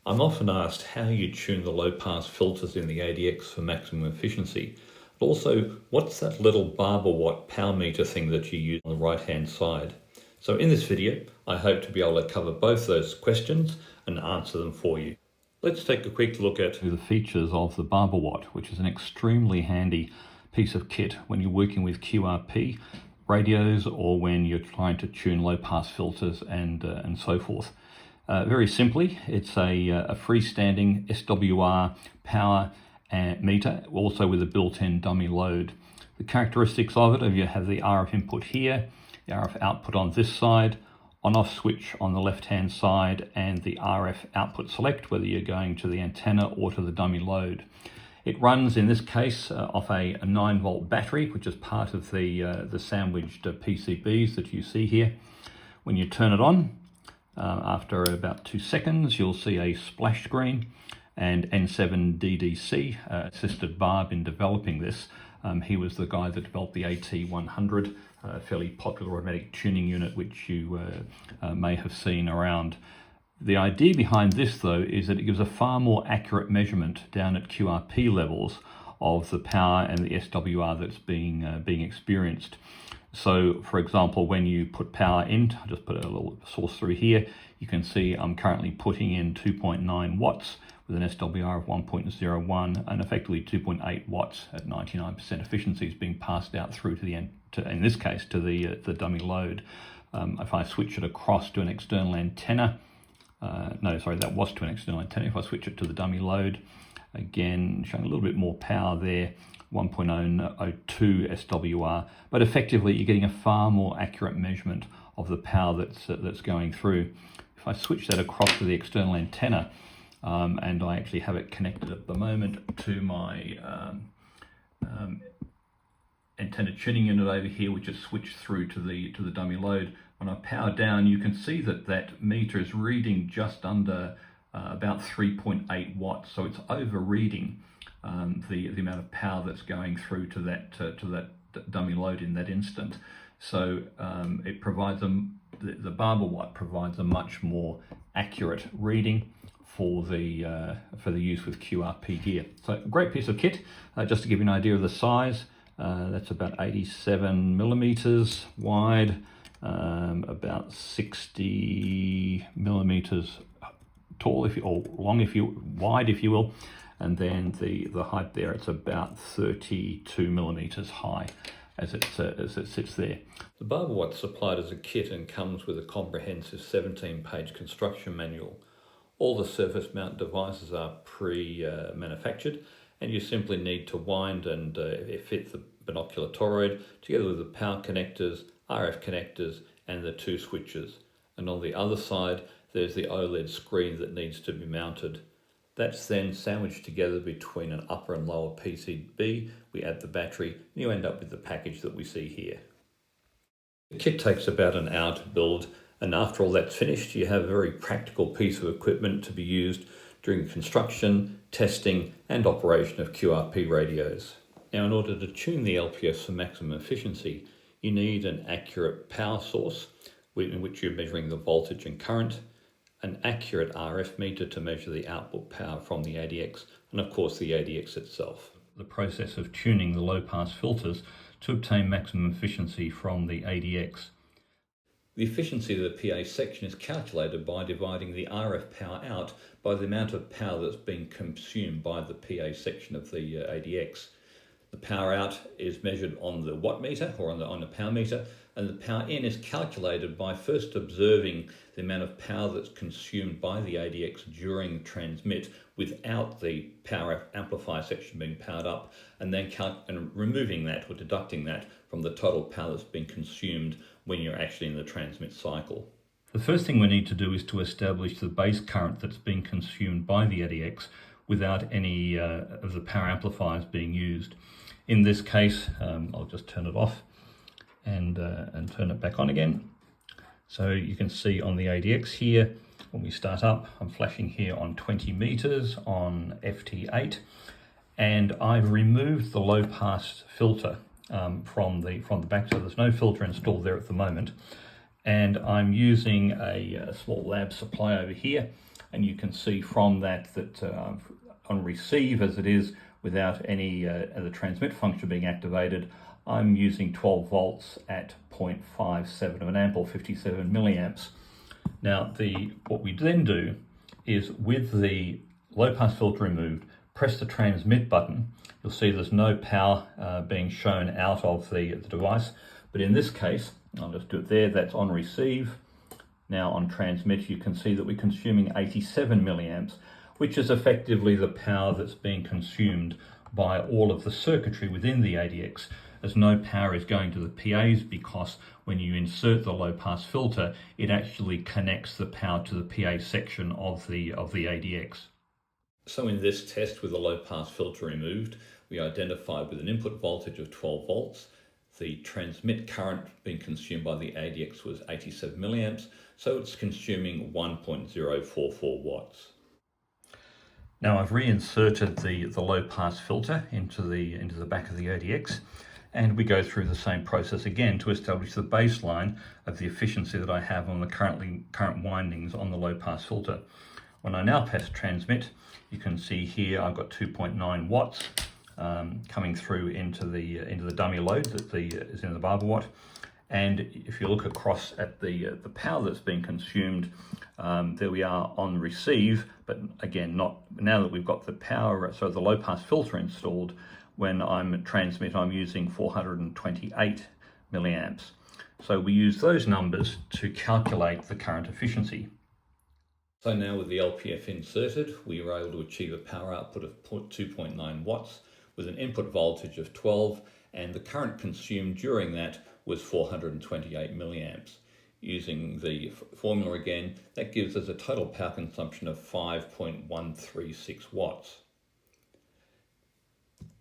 I'm often asked how you tune the low-pass filters in the ADX for maximum efficiency. But also, what's that little Barb-A-Watt power meter thing that you use on the right-hand side? So in this video, I hope to be able to cover both those questions and answer them for you. Let's take a quick look at the features of the Barb-A-Watt, which is an extremely handy piece of kit when you're working with QRP radios or when you're trying to tune low-pass filters and so forth. Very simply, it's a freestanding SWR power meter, also with a built-in dummy load. The characteristics of it, you have the RF input here, the RF output on this side, on-off switch on the left-hand side, and the RF output select, whether you're going to the antenna or to the dummy load. It runs, in this case, off a 9-volt battery, which is part of the sandwiched PCBs that you see here. When you turn it on, after about 2 seconds, you'll see a splash screen, and N7 DDC assisted Barb in developing this. He was the guy that developed the AT100, a fairly popular automatic tuning unit, which you may have seen around. The idea behind this, though, is that it gives a far more accurate measurement down at QRP levels of the power and the SWR that's being experienced. So, for example, when you put power in, I'll just put a little source through here, you can see I'm currently putting in 2.9 watts with an SWR of 1.01 and effectively 2.8 watts at 99% efficiency is being passed out through to the end, in this case, to the dummy load. If I switch it across to an external antenna, that was to an external antenna. If I switch it to the dummy load, again, showing a little bit more power there, 1.002 SWR, but effectively you're getting a far more accurate measurement of the power that's going through. If I switch that across to the external antenna, and I actually have it connected at the moment to my antenna tuning unit over here, which is switched through to the dummy load. When I power down, you can see that meter is reading just under about 3.8 watts, so it's overreading the amount of power that's going through to that dummy load in that instant. So it provides the Barb-A-Watt provides a much more accurate reading for the use with QRP gear. So a great piece of kit. Just to give you an idea of the size, that's about 87 millimeters wide, about 60 millimeters tall, wide, if you will, and then the height there, it's about 32 millimeters high as it sits there. The Barb-A-Watt is supplied as a kit and comes with a comprehensive 17-page construction manual. All the surface mount devices are pre-manufactured, and you simply need to wind and fit the binocular toroid together with the power connectors, RF connectors, and the 2 switches. And on the other side, there's the OLED screen that needs to be mounted. That's then sandwiched together between an upper and lower PCB. We add the battery, and you end up with the package that we see here. The kit takes about an hour to build, and after all that's finished, you have a very practical piece of equipment to be used during construction, testing, and operation of QRP radios. Now, in order to tune the LPFs for maximum efficiency, you need an accurate power source in which you're measuring the voltage and current, an accurate RF meter to measure the output power from the ADX, and of course the ADX itself. The process of tuning the low-pass filters to obtain maximum efficiency from the ADX. The efficiency of the PA section is calculated by dividing the RF power out by the amount of power that's being consumed by the PA section of the ADX. The power out is measured on the watt meter or on the power meter, and the power in is calculated by first observing the amount of power that's consumed by the ADX during transmit without the power amplifier section being powered up, and then removing that or deducting that from the total power that's been consumed when you're actually in the transmit cycle. The first thing we need to do is to establish the base current that's being consumed by the ADX without any of the power amplifiers being used. In this case, I'll just turn it off and turn it back on again. So you can see on the ADX here, when we start up, I'm flashing here on 20 meters on FT8, and I've removed the low pass filter from the back, so there's no filter installed there at the moment. And I'm using a small lab supply over here and you can see from that on receive, as it is, without any the transmit function being activated, I'm using 12 volts at 0.57 of an amp, or 57 milliamps. Now, what we then do is, with the low pass filter removed, press the transmit button. You'll see there's no power being shown out of the device, but in this case, I'll just do it there, that's on receive. Now on transmit, you can see that we're consuming 87 milliamps, which is effectively the power that's being consumed by all of the circuitry within the ADX, as no power is going to the PAs, because when you insert the low pass filter, it actually connects the power to the PA section of the ADX. So in this test, with the low pass filter removed, we identified with an input voltage of 12 volts, the transmit current being consumed by the ADX was 87 milliamps, so it's consuming 1.044 watts. Now I've reinserted the low pass filter into the back of the ADX, and we go through the same process again to establish the baseline of the efficiency that I have on the current windings on the low pass filter. When I now press transmit, you can see here I've got 2.9 watts coming through into the dummy load that is in the Barb-A-Watt. And if you look across at the power that's being consumed, there we are on receive, but again, not now that we've got the power, so the low pass filter installed. When I'm transmit, I'm using 428 milliamps. So we use those numbers to calculate the current efficiency. So now with the LPF inserted, we were able to achieve a power output of 2.9 watts with an input voltage of 12, and the current consumed during that was 428 milliamps. Using the formula again, that gives us a total power consumption of 5.136 watts.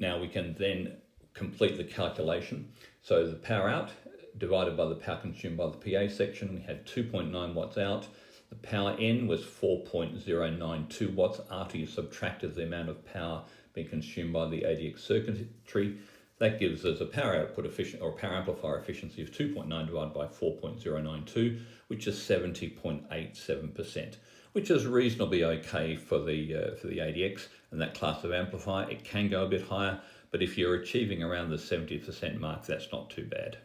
Now we can then complete the calculation. So the power out divided by the power consumed by the PA section, we had 2.9 watts out. The power in was 4.092 watts after you subtracted the amount of power being consumed by the ADX circuitry. That gives us a power output efficiency, or power amplifier efficiency, of 2.9 divided by 4.092, which is 70.87%, which is reasonably okay for the ADX and that class of amplifier. It can go a bit higher, but if you're achieving around the 70% mark, that's not too bad.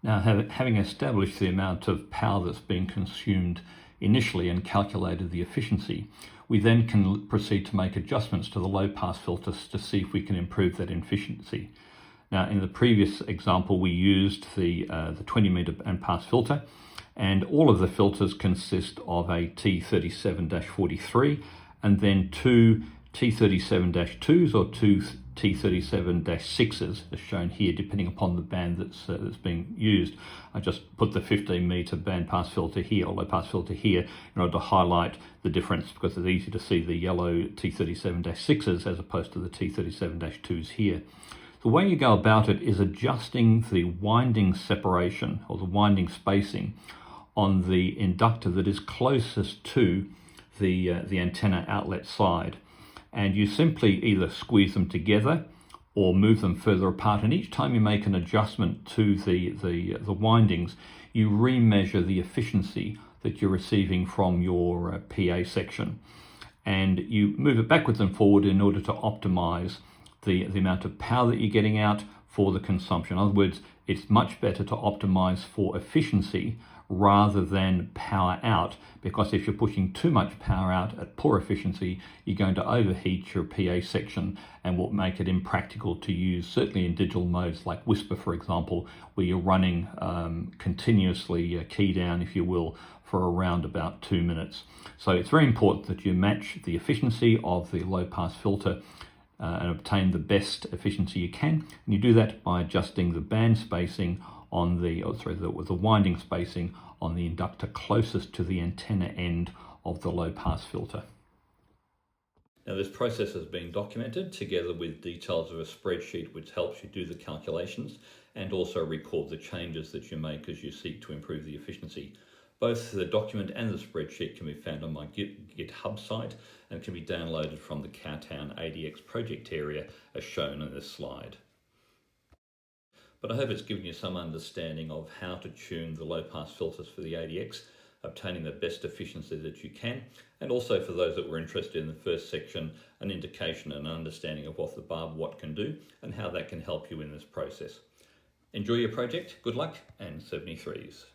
Now, having established the amount of power that's being consumed initially and calculated the efficiency, we then can proceed to make adjustments to the low pass filters to see if we can improve that efficiency. Now, in the previous example, we used the 20 meter band pass filter, and all of the filters consist of a T37-43 and then two T37-2s or two T37-6s, as shown here, depending upon the band that's being used. I just put the 15 meter band pass filter here, or low pass filter here, in order to highlight the difference, because it's easy to see the yellow T37-6s as opposed to the T37-2s here. The way you go about it is adjusting the winding separation, or the winding spacing, on the inductor that is closest to the antenna outlet side. And you simply either squeeze them together or move them further apart. And each time you make an adjustment to the windings, you remeasure the efficiency that you're receiving from your PA section. And you move it backwards and forward in order to optimize the amount of power that you're getting out for the consumption. In other words, it's much better to optimize for efficiency rather than power out, because if you're pushing too much power out at poor efficiency, you're going to overheat your PA section and will make it impractical to use, certainly in digital modes like Whisper, for example, where you're running continuously key down, if you will, for around about 2 minutes. So it's very important that you match the efficiency of the low pass filter and obtain the best efficiency you can. And you do that by adjusting the band spacing on the winding spacing on the inductor closest to the antenna end of the low pass filter. Now, this process has been documented together with details of a spreadsheet which helps you do the calculations and also record the changes that you make as you seek to improve the efficiency. Both the document and the spreadsheet can be found on my GitHub site and can be downloaded from the Cowtown ADX project area as shown in this slide. But I hope it's given you some understanding of how to tune the low pass filters for the ADX. obtaining the best efficiency that you can, and also for those that were interested in the first section, an indication and understanding of what the Barb-A-Watt can do and how that can help you in this process. Enjoy your project, good luck, and 73s.